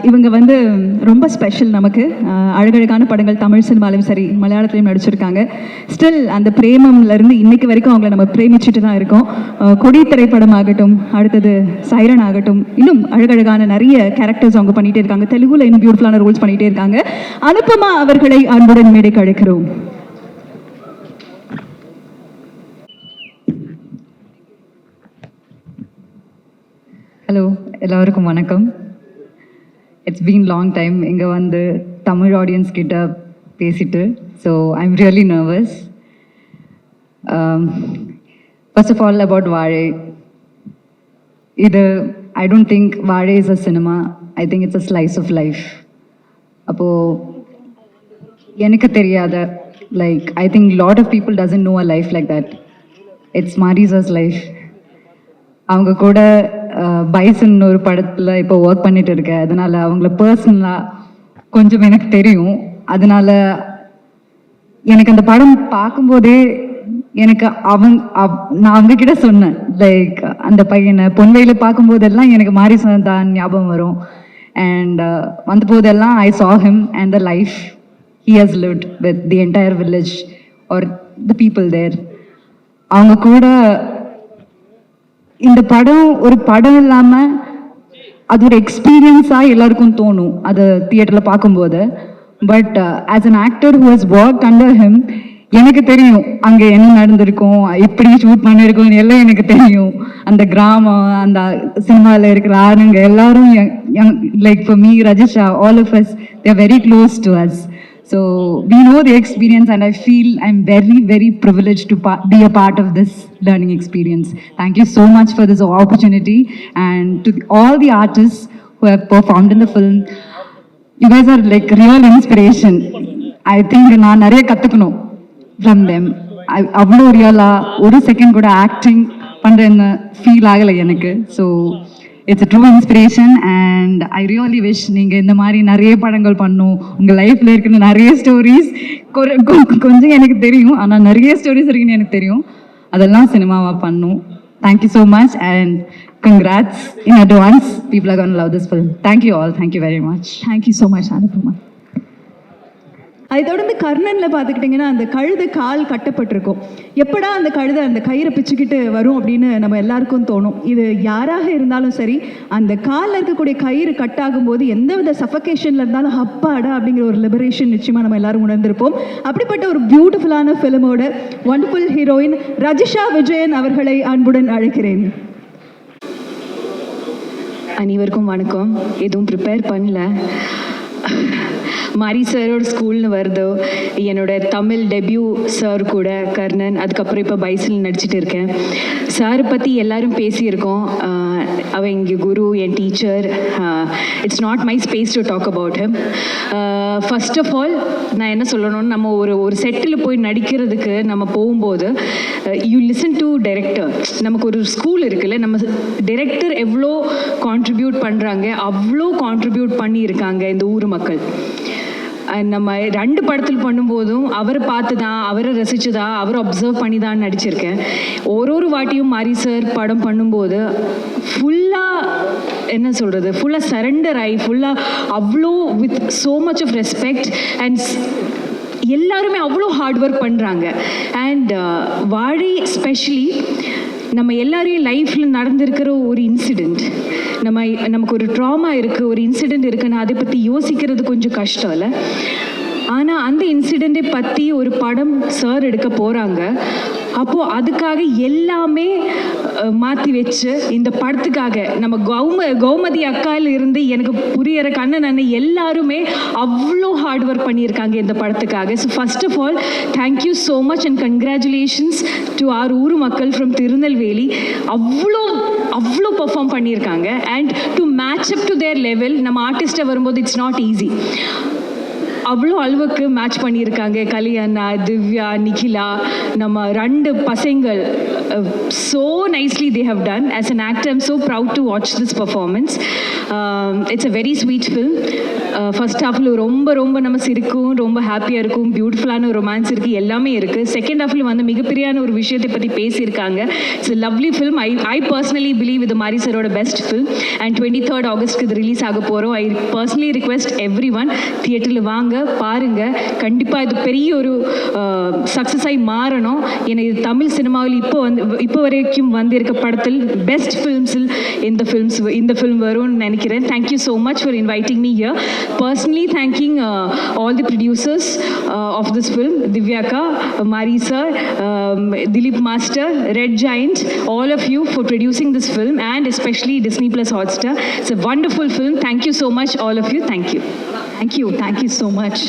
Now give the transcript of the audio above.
இவங்க வந்து ரொம்ப ஸ்பெஷல் நமக்கு. அழகழகான படங்கள் தமிழ் சினிமாலையும் சரி மலையாளத்திலையும் நடிச்சிருக்காங்க. ஸ்டில் அந்த பிரேமம்லேருந்து இன்னைக்கு வரைக்கும் அவங்கள நம்ம பிரேமிச்சுட்டு தான் இருக்கோம். கொடி திரைப்படம் ஆகட்டும், அடுத்தது சைரன் ஆகட்டும், இன்னும் அழகழகான நிறைய கேரக்டர்ஸ் அவங்க பண்ணிகிட்டே இருக்காங்க. தெலுங்குல இன்னும் பியூட்டிஃபுல்லான ரோல்ஸ் பண்ணிகிட்டே இருக்காங்க. அனுபமா அவர்களை அன்புடன் மேடைக்கு அழைக்கிறோம். ஹலோ, எல்லாருக்கும் வணக்கம். இட்ஸ் பீன் லாங் டைம் இங்கே வந்து தமிழ் ஆடியன்ஸ் கிட்ட பேசிட்டு. So I am really nervous. First of all about Vaazhai. இது I don't think Vaazhai is a cinema. I think it's a slice of life. அப்போது எனக்கு தெரியாத like I think lot of people doesn't know a life like that. It's Mari's life. அவங்க கூட bison ஒரு படத்தில் இப்போ work பண்ணிட்டு இருக்கேன். அதனால் அவங்கள பர்சனலாக கொஞ்சம் எனக்கு தெரியும். அதனால் எனக்கு அந்த படம் பார்க்கும்போதே எனக்கு நான் அவங்கக்கிட்ட சொன்னேன், லைக் அந்த பையனை பொன்வையில் பார்க்கும்போதெல்லாம் எனக்கு மாரிசன் தான் ஞாபகம் வரும். அண்ட் வந்த போதெல்லாம் ஐ saw him and the life he has lived with the entire village or the people there. அவங்க கூட இந்த படம் ஒரு படம் இல்லாமல் அது ஒரு எக்ஸ்பீரியன்ஸாக எல்லாருக்கும் தோணும் அது தியேட்டரில் பார்க்கும்போது. But as an actor who has work under him, எனக்கு தெரியும் அங்கே என்ன நடந்திருக்கும், எப்படி ஷூட் பண்ணியிருக்கோம் எல்லாம் எனக்கு தெரியும். அந்த கிராமம், அந்த சினிமாவில் இருக்கிற ஆளுங்க எல்லாரும் like for me, Rajisha, all of us, they are very close to us. So we know the experience and I feel I'm very, very privileged to be a part of this learning experience. Thank you so much for this opportunity, and to all the artists who have performed in the film. You guys are like real inspiration. I think நான் நிறைய கற்றுக்கணும் from them. அவ்வளோ ரியலாக ஒரு second கூட acting பண்ணுறேன்னு feel ஆகலை எனக்கு. So it's a true inspiration and I really wish நீங்கள் இந்த மாதிரி நிறைய படங்கள் பண்ணும். உங்கள் லைஃப்பில் இருக்கிற நிறைய ஸ்டோரிஸ் கொஞ்சம் எனக்கு தெரியும், ஆனால் நிறைய ஸ்டோரிஸ் இருக்குன்னு எனக்கு தெரியும். அதெல்லாம் சினிமாவாக பண்ணும். Thank you so much and congrats in advance. People are going to love this film. Thank you all. Thank you very much. Thank you so much, Anupama. அதை தொடர்ந்து கர்ணனில் பார்த்துக்கிட்டிங்கன்னா அந்த கழுதை கால் கட்டப்பட்டிருக்கும். எப்படா அந்த கழுதை அந்த கயிறை பிச்சுக்கிட்டு வரும் அப்படின்னு நம்ம எல்லாருக்கும் தோணும். இது யாராக இருந்தாலும் சரி, அந்த காலில் இருக்கக்கூடிய கயிறு கட்டாகும் போது எந்த வித சஃபகேஷனில் இருந்தாலும் அப்பாடா அப்படிங்கிற ஒரு லிபரேஷன் நிச்சயமாக நம்ம எல்லாரும் உணர்ந்திருப்போம். அப்படிப்பட்ட ஒரு பியூட்டிஃபுல்லான ஃபிலிமோட ஒண்டர்ஃபுல் ஹீரோயின் ரஜிஷா விஜயன் அவர்களை அன்புடன் அழைக்கிறேன். அனைவருக்கும் வணக்கம். எதுவும் ப்ரிப்பேர் பண்ணல. மாரி சாரோட ஸ்கூல்னு வருதோ, என்னோட தமிழ் டெபியூ சார் கூட கர்ணன், அதுக்கப்புறம் இப்போ பைசில் நடிச்சிட்டு இருக்கேன். சாரை பற்றி எல்லாரும் பேசியிருக்கோம். அவன் இங்கே குரு, என் teacher. It's not my space to talk about him. First of all நான் என்ன சொல்லணும்னு, நம்ம ஒரு செட்டில் போய் நடிக்கிறதுக்கு நம்ம போகும்போது யூ லிசன் டு டைரக்டர். நமக்கு ஒரு ஸ்கூல் இருக்குல்ல, நம்ம டைரக்டர் எவ்வளோ கான்ட்ரிபியூட் பண்ணுறாங்க, அவ்வளோ கான்ட்ரிபியூட் பண்ணியிருக்காங்க இந்த ஊர் மக்கள். நம்ம 2 படத்தில் பண்ணும்போதும் அவரை பார்த்து தான், அவரை ரசித்து தான், அவரை அப்சர்வ் பண்ணி தான் நடிச்சிருக்கேன். ஒரு வாட்டியும் மாரி சார் படம் பண்ணும்போது ஃபுல்லாக என்ன சொல்கிறது, ஃபுல்லாக சரண்டர் ஆகி, ஃபுல்லாக அவ்வளோ with so much of respect and எல்லாருமே அவ்வளோ ஹார்ட் ஒர்க் பண்ணுறாங்க. அண்ட் வாழை ஸ்பெஷலி நம்ம எல்லாரையும் லைஃப்பில் நடந்திருக்கிற ஒரு இன்சிடெண்ட், நமக்கு ஒரு ட்ராமா இருக்குது, ஒரு இன்சிடெண்ட் இருக்குன்னு அதை பற்றி யோசிக்கிறது கொஞ்சம் கஷ்டம் இல்லை. ஆனால் அந்த இன்சிடெண்ட்டை பற்றி ஒரு படம் சார் எடுக்க போகிறாங்க. அப்போது அதுக்காக எல்லாமே மாற்றி வச்சு இந்த படத்துக்காக நம்ம கௌமதி அக்காயில் இருந்து எனக்கு புரியற கண்ணன் அண்ணன் எல்லாருமே அவ்வளோ ஹார்ட் ஒர்க் பண்ணியிருக்காங்க இந்த படத்துக்காக. So first of all thank you so much and congratulations to our ஊர் மக்கள் ஃப்ரம் திருநெல்வேலி. அவ்வளோ பெர்ஃபார்ம் பண்ணியிருக்காங்க. And to match up to their level, நம்ம ஆர்டிஸ்ட்டை வரும்போது இட்ஸ் நாட் ஈஸி. அவ்வளோ அளவுக்கு மேட்ச் பண்ணியிருக்காங்க. கல்யாணா, திவ்யா, நிகிலா, நம்ம 2 பசங்கள் so nicely they have done. As an actor, I'm so proud to watch this performance. It's a very sweet film. First ஹாஃபில் ரொம்ப ரொம்ப நம்ம சிரிக்கும், ரொம்ப ஹாப்பியாக இருக்கும், பியூட்டிஃபுல்லான ஒரு ரொமான்ஸ் இருக்குது, எல்லாமே இருக்குது. செகண்ட் ஹாஃபில் வந்து மிகப்பெரியான ஒரு விஷயத்தை பற்றி பேசியிருக்காங்க. It's lovely film. I personally believe இது மாரி சரோட பெஸ்ட் ஃபில்ம். அண்ட் 23rd ஆகஸ்ட்க்கு இது ரிலீஸ் ஆக போகிறோம். I personally request every one, தியேட்டரில் வாங்க, பாருங்கள். கண்டிப்பாக இது பெரிய ஒரு சக்ஸஸ் ஆகி மாறணும். ஏன்னா இது தமிழ் சினிமாவில் இப்போ வரைக்கும் வந்திருக்க படத்தில் பெஸ்ட் ஃபில்ம்ஸில் இந்த ஃபில்ம் வரும்னு நினைக்கிறேன். Thank you so much for inviting me here. Personally thanking all the producers of this film, Divyaka, Mari sir, Dilip Master, Red Giant, all of you for producing this film, and especially Disney Plus Hotstar. It's a wonderful film. Thank you so much, all of you. Thank you. Thank you so much.